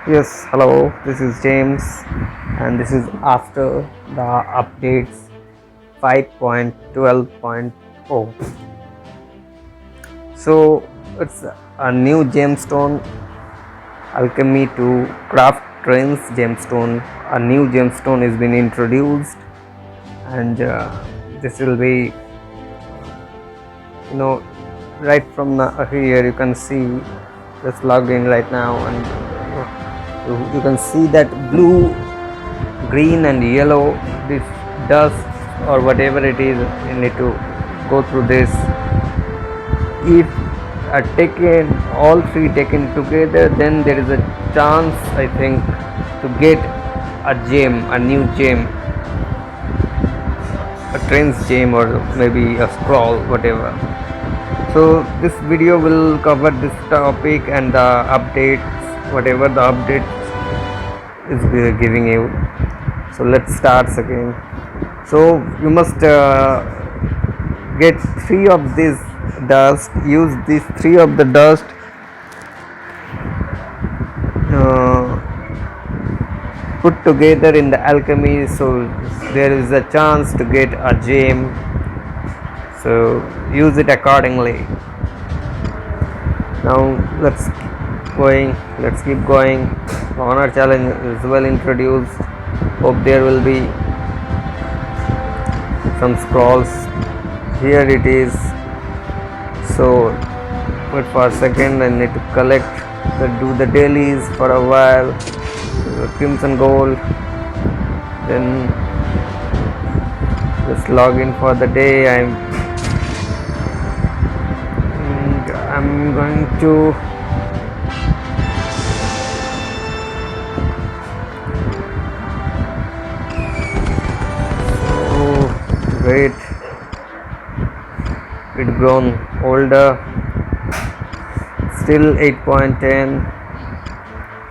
Yes, hello, this is James, and this is after the updates 5.12.0. So, it's a new gemstone alchemy to craft trains gemstone. A new gemstone has been introduced, and this will be, you know, right from here you can see just logged in right now, and you can see that blue, green and yellow, this dust or whatever it is, you need to go through this. If are taken, all three taken together, then there is a chance, I think, to get a gem, a new gem, a train's gem, or maybe a scroll, whatever. So this video will cover this topic and the updates, whatever the update is giving you. So let's start again. So you must get three of this dust. Use these three of the dust. Put together in the alchemy, so there is a chance to get a gem. So use it accordingly. Now let's keep going. Honor challenge is well introduced. Hope there will be some scrolls. Here it is. So wait for a second. I need to collect do the dailies for a while. Crimson gold. Then just log in for the day. I'm going to wait. It grown older, still 8.10.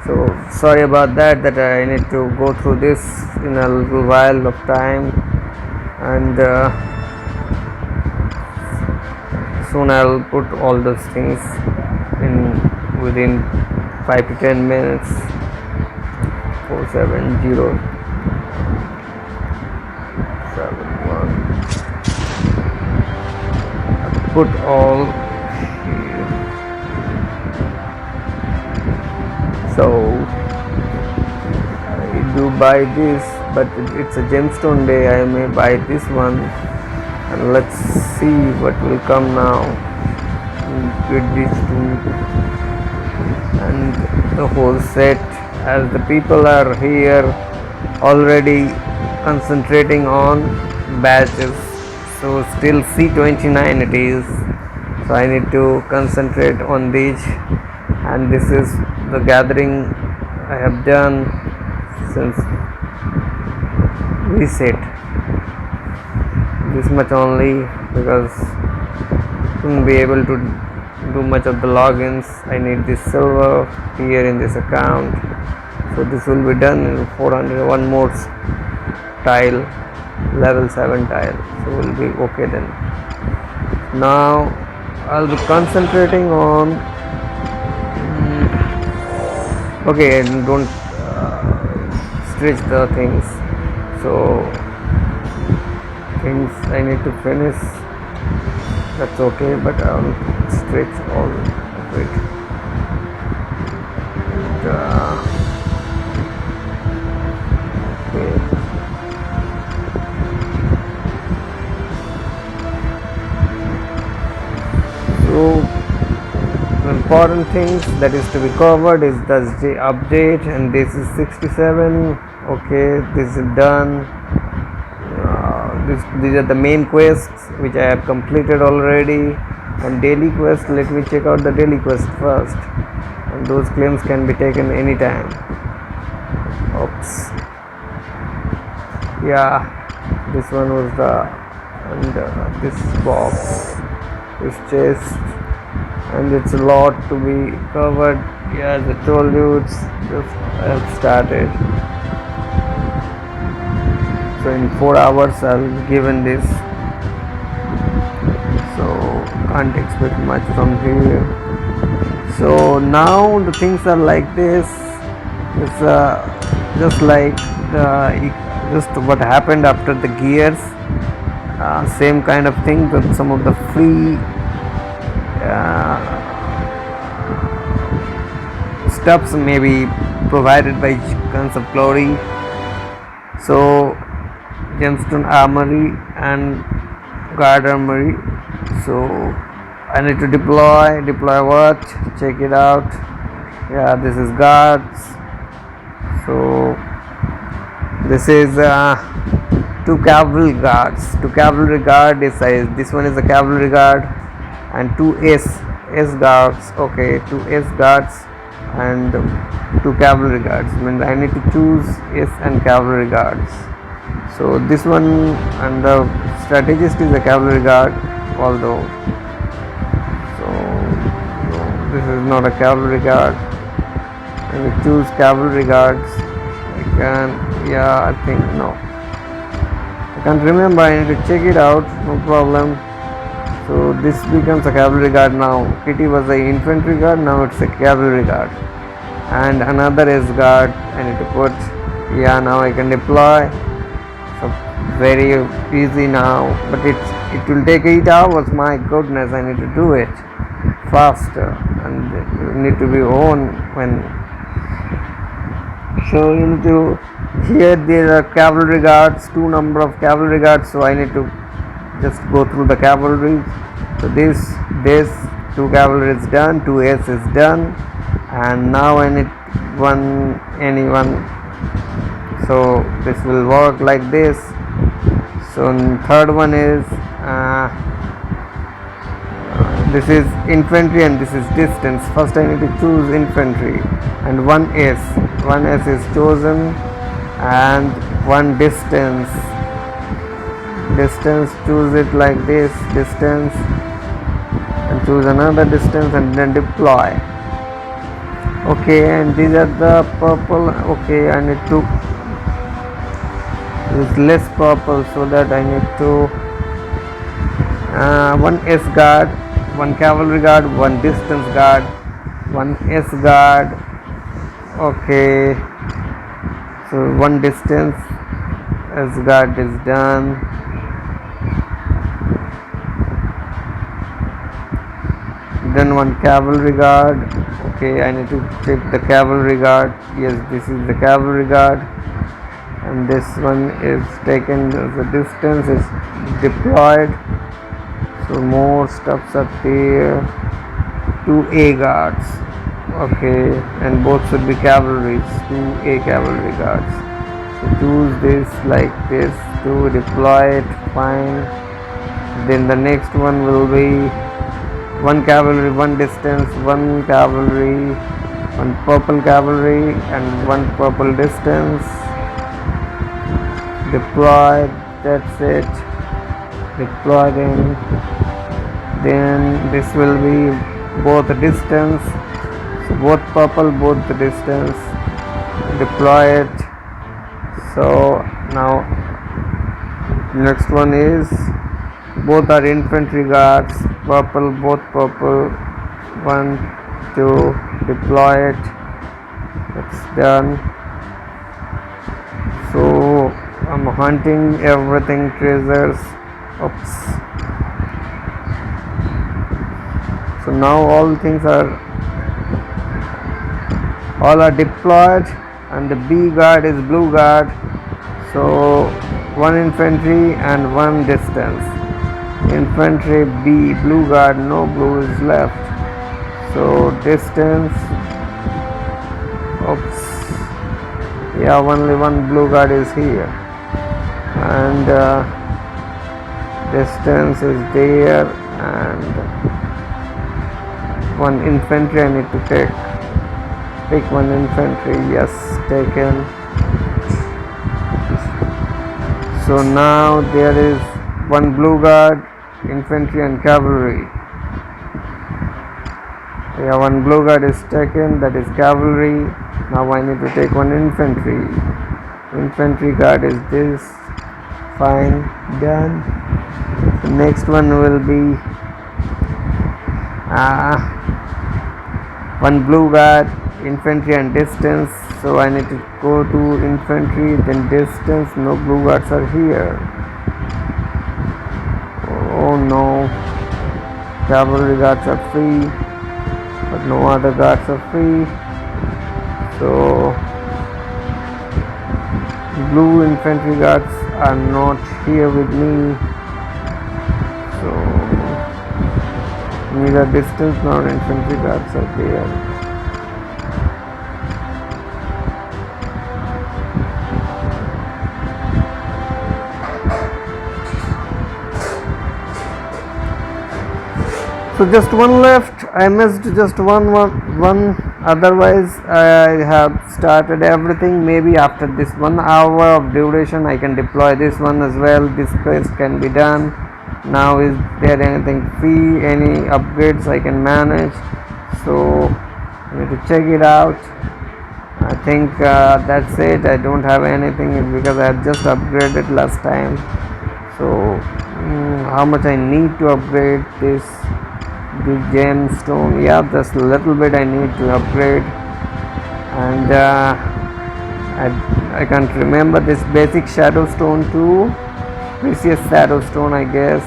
So sorry about that I need to go through this in a little while of time, and soon I'll put all those things in within 5 to 10 minutes. 47071. Put all here. So I do buy this, but it's a gemstone day. I may buy this one, and let's see what will come now. Get these two and the whole set, as the people are here already concentrating on badges. So still C29 it is, so I need to concentrate on these, and this is the gathering I have done since reset. This much only, because couldn't be able to do much of the logins. I need this silver here in this account, so this will be done in 401 more tile, level 7 tile, so we'll be okay then. Now I'll be concentrating on okay, and don't stretch the things, so things I need to finish, that's okay, but I'll stretch all of it. And, okay. So the important things that is to be covered is the update, and this is 67. Okay, this is done. These are the main quests which I have completed already, and daily quest, let me check out the daily quest first, and those claims can be taken anytime. Oops, yeah, this one was the, and this box, this chest, and it's a lot to be covered. Yeah, as I told you, it's just I have started. So in 4 hours I'll be given this, so can't expect much from here. So now the things are like this. It's just like just what happened after the gears. Same kind of thing, but some of the free stuffs may be provided by Guns of Glory. So Gemstone Armory and Guard Armory. So I need to deploy what? Check it out. Yeah, this is guards. So this is two cavalry guards. Two cavalry guard is this one is a cavalry guard, and two S guards. Okay, two S guards and two cavalry guards. I mean, I need to choose S and cavalry guards. So this one, and the strategist is a cavalry guard, although this is not a cavalry guard. And we choose cavalry guards. I can, yeah, I think no. I can't remember. I need to check it out. No problem. So this becomes a cavalry guard now. Kitty was an infantry guard. Now it's a cavalry guard. And another is guard. I need to put. Yeah, now I can deploy. So very easy now. But it will take 8 hours. My goodness, I need to do it faster, and you need to be on when. So you need to. Here there are cavalry guards, two number of cavalry guards. So I need to just go through the cavalry. So this two cavalry is done, 2S is done, and now I need anyone. So this will work like this. So third one is this is infantry and this is distance. First I need to choose infantry, and 1S is chosen, and one distance, choose it like this, distance, and choose another distance, and then deploy. Okay, and these are the purple. Okay, I need to use less purple, so that I need to one S guard, one cavalry guard, one distance guard, one S guard. Okay, so one distance S guard is done. Then one cavalry guard. Okay, I need to check the cavalry guard. Yes, this is the cavalry guard, and this one is taken as a distance, is deployed. So more stuffs are there. 2A guards. Okay, and both should be cavalries. 2A cavalry guards. So choose this like this to deploy it. Fine. Then the next one will be one cavalry, one distance, one cavalry, one purple cavalry, and one purple distance. Deploy. That's it. Deploy them. Then this will be both distance. So both purple, both the distance. Deploy it. So now next one is both are infantry guards, purple, both purple. 1, 2, deploy it. That's done. So I'm hunting everything, treasures. Oops. So now all things are deployed, and the B guard is blue guard. So one infantry and one distance. Infantry B, blue guard, no blue is left. So distance. Oops. Yeah, only one blue guard is here, and distance is there, and one infantry I need to take one infantry. Yes, taken. So now there is one blue guard, infantry and cavalry. Yeah, one blue guard is taken, that is cavalry. Now I need to take one infantry. Infantry guard is this. Fine, done. The next one will be one blue guard, infantry and distance, so I need to go to infantry, then distance. No blue guards are here. Oh no, cavalry guards are free, but no other guards are free. So blue infantry guards are not here with me. So neither distance nor infantry guards are there. So just one left. I missed just one. Otherwise, I have started everything. Maybe after this 1 hour of duration, I can deploy this one as well. This quest can be done. Now, is there anything free? Any upgrades I can manage? So I need to check it out. I think that's it. I don't have anything because I have just upgraded last time. So how much I need to upgrade this? The gemstone, yeah, just a little bit I need to upgrade, and I can't remember this basic shadow stone to precious shadow stone, I guess.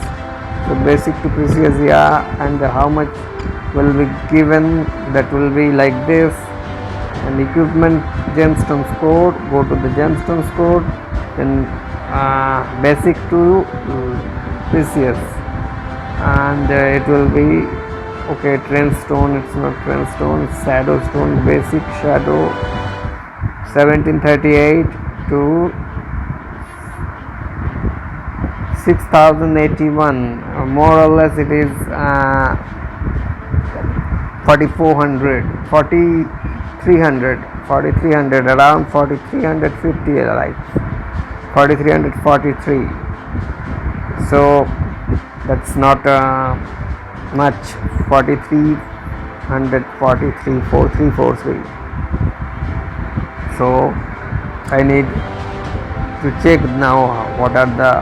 So basic to precious, yeah, and how much will be given? That will be like this. And equipment gemstones code, go to the gemstones code, then basic to precious, and it will be okay. Trend stone, it's not trend stone, it's shadow stone. Basic shadow 1738 to 6081, more or less it is 4400, 4300, around 4350, like 4343. So that's not much. 4343, 4343. So I need to check now what are the